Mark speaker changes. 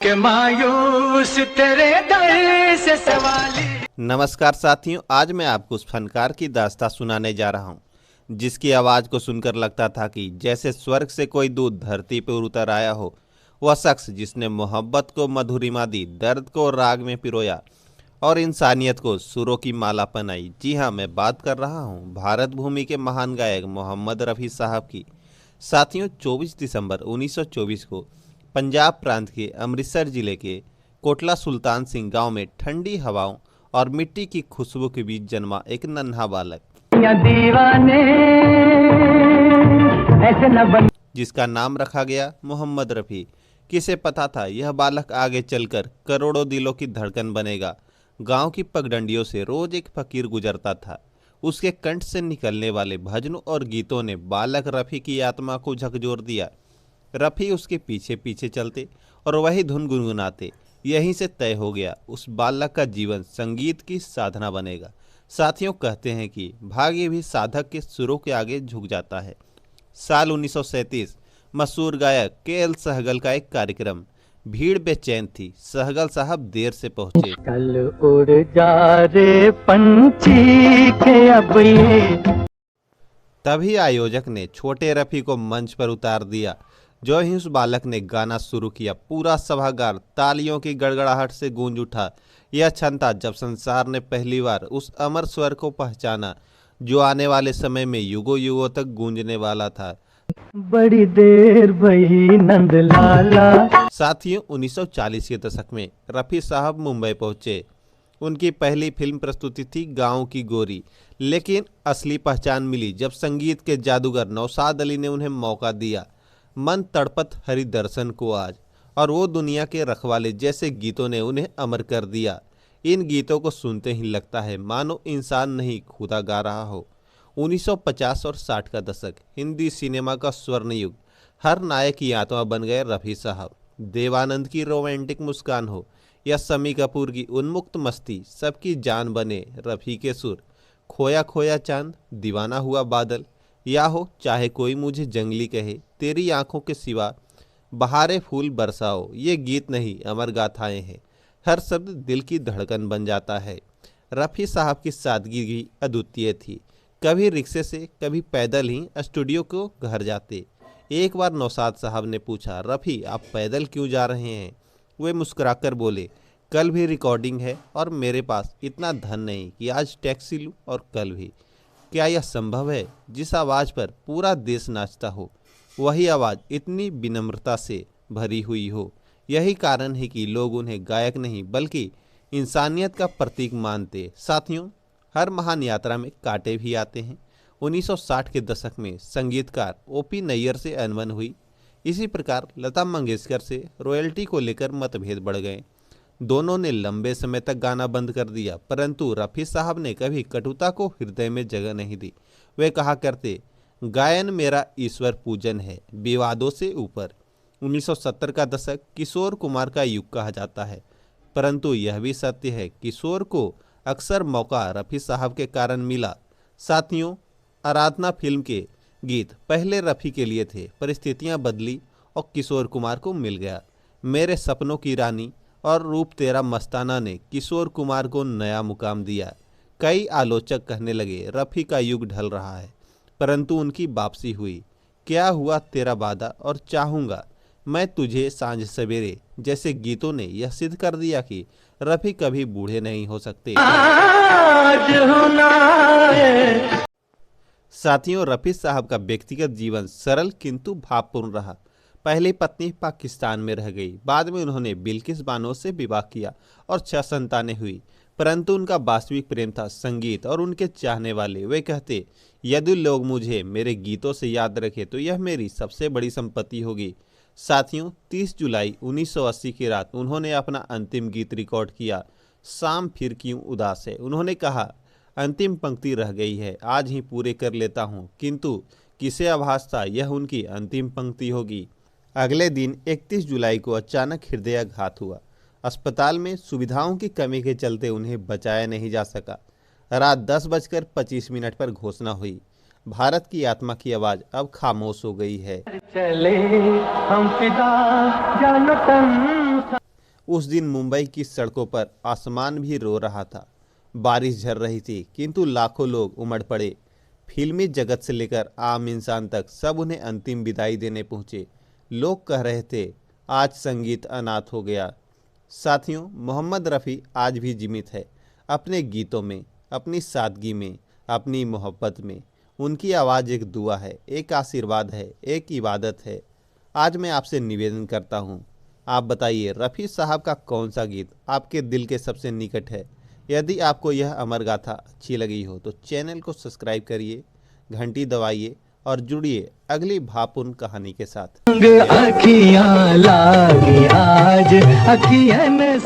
Speaker 1: के मायूस तेरे दर से सवाली।
Speaker 2: नमस्कार साथियों, आज मैं आपको उस फनकार की दास्तां सुनाने जा रहा हूँ जिसकी आवाज़ को सुनकर लगता था कि जैसे स्वर्ग से कोई दूत धरती पर उतर आया हो। वह शख्स जिसने मोहब्बत को मधुरिमा दी, दर्द को राग में पिरोया और इंसानियत को सुरों की माला पहनाई। जी हाँ, मैं बात कर रहा हूँ भारत भूमि के महान गायक मोहम्मद रफ़ी साहब की। साथियों, 24 दिसंबर 1924 को पंजाब प्रांत के अमृतसर जिले के कोटला सुल्तान सिंह गांव में ठंडी हवाओं और मिट्टी की खुशबू के बीच जन्मा एक नन्हा बालक, जिसका नाम रखा गया मोहम्मद रफ़ी। किसे पता था यह बालक आगे चलकर करोड़ों दिलों की धड़कन बनेगा। गांव की पगडंडियों से रोज एक फकीर गुजरता था। उसके कंठ से निकलने वाले भजनों और गीतों ने बालक रफ़ी की आत्मा को झकझोर दिया। रफ़ी उसके पीछे पीछे चलते और वही धुन गुनगुनाते। यहीं से तय हो गया उस बालक का जीवन संगीत की साधना बनेगा। साथियों, कहते हैं कि भाग्य भी साधक के सुरों के आगे झुक जाता है। साल 1937 मशहूर गायक के.एल. सहगल का एक कार्यक्रम। भीड़ बेचैन थी, सहगल साहब देर से पहुंचे।
Speaker 1: चल उड़ जा रे पंछी के अब ये।
Speaker 2: तभी आयोजक ने छोटे रफ़ी को मंच पर उतार दिया। जो ही उस बालक ने गाना शुरू किया, पूरा सभागार तालियों की गड़गड़ाहट से गूंज उठा। यह क्षण था जब संसार ने पहली बार उस अमर स्वर को पहचाना जो आने वाले समय में युगों युगों तक गूंजने वाला था।
Speaker 1: बड़ी देर भई नंद लाला।
Speaker 2: साथियों, 1940 के दशक में रफ़ी साहब मुंबई पहुंचे। उनकी पहली फिल्म प्रस्तुति थी गांव की गोरी। लेकिन असली पहचान मिली जब संगीत के जादूगर नौशाद अली ने उन्हें मौका दिया। मन तड़पत हरि दर्शन को आज और वो दुनिया के रखवाले जैसे गीतों ने उन्हें अमर कर दिया। इन गीतों को सुनते ही लगता है मानो इंसान नहीं खुदा गा रहा हो। 1950 और 60 का दशक हिंदी सिनेमा का स्वर्ण युग। हर नायक की आत्मा बन गए रफ़ी साहब। देवानंद की रोमांटिक मुस्कान हो या शम्मी कपूर की उन्मुक्त मस्ती, सबकी जान बने रफ़ी के सुर। खोया खोया चांद, दीवाना हुआ बादल, या हो चाहे कोई मुझे जंगली कहे, तेरी आंखों के सिवा बहारे फूल बरसाओ, ये गीत नहीं अमर गाथाएं हैं। हर शब्द दिल की धड़कन बन जाता है। रफ़ी साहब की सादगी भी अद्वितीय थी। कभी रिक्शे से कभी पैदल ही स्टूडियो को घर जाते। एक बार नौशाद साहब ने पूछा, रफ़ी आप पैदल क्यों जा रहे हैं? वे मुस्कुराकर बोले, कल भी रिकॉर्डिंग है और मेरे पास इतना धन नहीं कि आज टैक्सी लूँ और कल भी। क्या यह संभव है? जिस आवाज़ पर पूरा देश नाचता हो, वही आवाज़ इतनी विनम्रता से भरी हुई हो। यही कारण है कि लोग उन्हें गायक नहीं बल्कि इंसानियत का प्रतीक मानते। साथियों, हर महान यात्रा में कांटे भी आते हैं। 1960 के दशक में संगीतकार ओ.पी. नैयर से अनबन हुई। इसी प्रकार लता मंगेशकर से रॉयल्टी को लेकर मतभेद बढ़ गए। दोनों ने लंबे समय तक गाना बंद कर दिया, परंतु रफ़ी साहब ने कभी कटुता को हृदय में जगह नहीं दी। वे कहा करते, गायन मेरा ईश्वर पूजन है, विवादों से ऊपर। 1970 का दशक किशोर कुमार का युग कहा जाता है, परंतु यह भी सत्य है किशोर को अक्सर मौका रफ़ी साहब के कारण मिला। साथियों, आराधना फिल्म के गीत पहले रफ़ी के लिए थे, परिस्थितियां बदली और किशोर कुमार को मिल गया। मेरे सपनों की रानी और रूप तेरा मस्ताना ने किशोर कुमार को नया मुकाम दिया। कई आलोचक कहने लगे रफ़ी का युग ढल रहा है, परंतु उनकी वापसी हुई। क्या हुआ तेरा वादा और चाहूँगा मैं तुझे साँझ सवेरे जैसे गीतों ने यह सिद्ध कर दिया कि रफ़ी कभी बूढ़े नहीं हो सकते। साथियों, रफ़ी साहब का व्यक्तिगत जीवन सरल किंतु भावपूर्ण रहा। पहली पत्नी पाकिस्तान में रह गई। बाद में उन्होंने बिल्किस बानो से विवाह किया और 6 संतानें हुई, परंतु उनका वास्तविक प्रेम था संगीत और उनके चाहने वाले। वे कहते, यदि लोग मुझे मेरे गीतों से याद रखें तो यह मेरी सबसे बड़ी संपत्ति होगी। साथियों, 30 जुलाई 1980 की रात उन्होंने अपना अंतिम गीत रिकॉर्ड किया, शाम फिर क्यों उदास है। उन्होंने कहा, अंतिम पंक्ति रह गई है, आज ही पूरे कर लेता हूँ, किंतु किसे आभास था यह उनकी अंतिम पंक्ति होगी। अगले दिन 31 जुलाई को अचानक हृदयाघात हुआ। अस्पताल में सुविधाओं की कमी के चलते उन्हें बचाया नहीं जा सका। रात 10:25 पर घोषणा हुई, भारत की आत्मा की आवाज़ अब खामोश हो गई है।
Speaker 1: चले हम फिदा जानो तन।
Speaker 2: उस दिन मुंबई की सड़कों पर आसमान भी रो रहा था, बारिश झर रही थी, किंतु लाखों लोग उमड़ पड़े। फिल्मी जगत से लेकर आम इंसान तक सब उन्हें अंतिम विदाई देने पहुंचे। लोग कह रहे थे, आज संगीत अनाथ हो गया। साथियों, मोहम्मद रफ़ी आज भी जीवित है, अपने गीतों में, अपनी सादगी में, अपनी मोहब्बत में। उनकी आवाज़ एक दुआ है, एक आशीर्वाद है, एक इबादत है। आज मैं आपसे निवेदन करता हूँ, आप बताइए रफ़ी साहब का कौन सा गीत आपके दिल के सबसे निकट है। यदि आपको यह अमर गाथा अच्छी लगी हो तो चैनल को सब्सक्राइब करिए, घंटी दबाइए और जुड़िए अगली भावपूर्ण कहानी के साथ।
Speaker 1: अखियां लागी आज अखियन